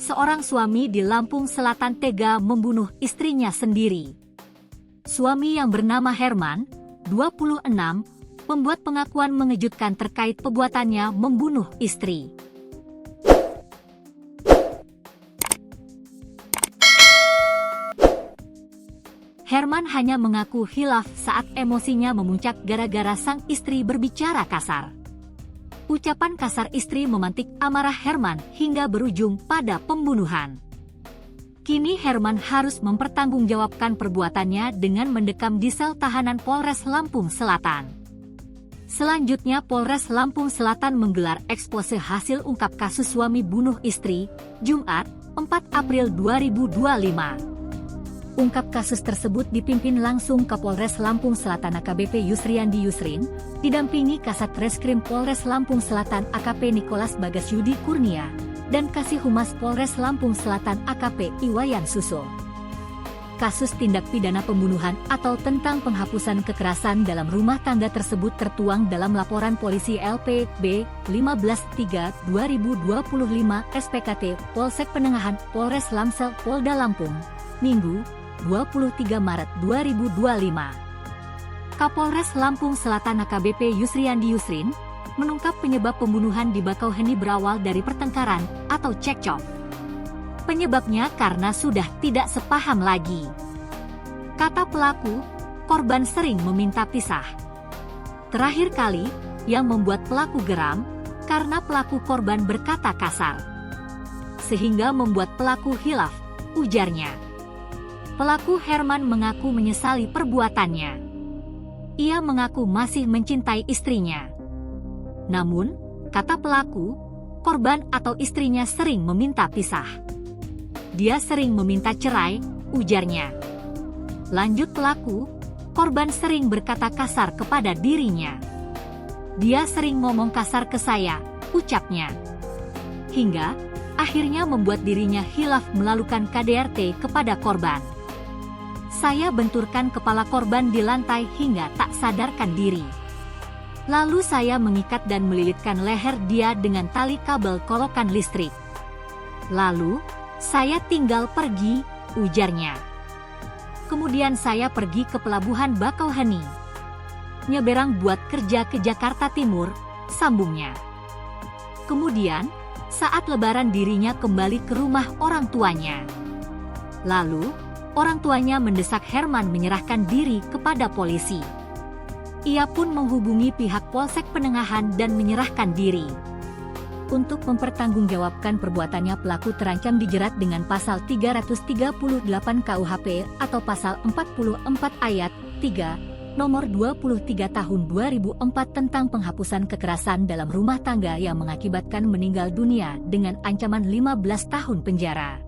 Seorang suami di Lampung Selatan tega membunuh istrinya sendiri. Suami yang bernama Herman, 26, membuat pengakuan mengejutkan terkait perbuatannya membunuh istri. Herman hanya mengaku hilaf saat emosinya memuncak gara-gara sang istri berbicara kasar. Ucapan kasar istri memantik amarah Herman hingga berujung pada pembunuhan. Kini Herman harus mempertanggungjawabkan perbuatannya dengan mendekam di sel tahanan Polres Lampung Selatan. Selanjutnya Polres Lampung Selatan menggelar ekspose hasil ungkap kasus suami bunuh istri, Jumat, 4 April 2025. Ungkap kasus tersebut dipimpin langsung Kapolres Lampung Selatan AKBP Yusriandi Yusrin, didampingi Kasat Reskrim Polres Lampung Selatan AKP Nikolas Bagasyudi Kurnia, dan Kasih Humas Polres Lampung Selatan AKP Iwayan Suso. Kasus tindak pidana pembunuhan atau tentang penghapusan kekerasan dalam rumah tangga tersebut tertuang dalam laporan polisi LPB 15.3/2025 SPKT Polsek Penengahan Polres Lamsel Polda Lampung, Minggu, 23 Maret 2025. Kapolres Lampung Selatan AKBP Yusriandi Yusrin mengungkap penyebab pembunuhan di Bakauheni berawal dari pertengkaran atau cekcok. Penyebabnya karena sudah tidak sepaham lagi. Kata pelaku, korban sering meminta pisah. Terakhir kali, yang membuat pelaku geram, karena pelaku korban berkata kasar. Sehingga membuat pelaku hilaf, ujarnya. Pelaku Herman mengaku menyesali perbuatannya. Ia mengaku masih mencintai istrinya. Namun, kata pelaku, korban atau istrinya sering meminta pisah. Dia sering meminta cerai, ujarnya. Lanjut pelaku, korban sering berkata kasar kepada dirinya. Dia sering ngomong kasar ke saya, ucapnya. Hingga, akhirnya membuat dirinya hilaf melakukan KDRT kepada korban. Saya benturkan kepala korban di lantai hingga tak sadarkan diri. Lalu saya mengikat dan melilitkan leher dia dengan tali kabel kolokan listrik. Lalu, saya tinggal pergi, ujarnya. Kemudian saya pergi ke pelabuhan Bakauheni. Nyeberang buat kerja ke Jakarta Timur, sambungnya. Kemudian, saat lebaran dirinya kembali ke rumah orang tuanya. Lalu, orang tuanya mendesak Herman menyerahkan diri kepada polisi. Ia pun menghubungi pihak Polsek Penengahan dan menyerahkan diri. Untuk mempertanggungjawabkan perbuatannya pelaku terancam dijerat dengan pasal 338 KUHP atau pasal 44 ayat 3, nomor 23 tahun 2004 tentang penghapusan kekerasan dalam rumah tangga yang mengakibatkan meninggal dunia dengan ancaman 15 tahun penjara.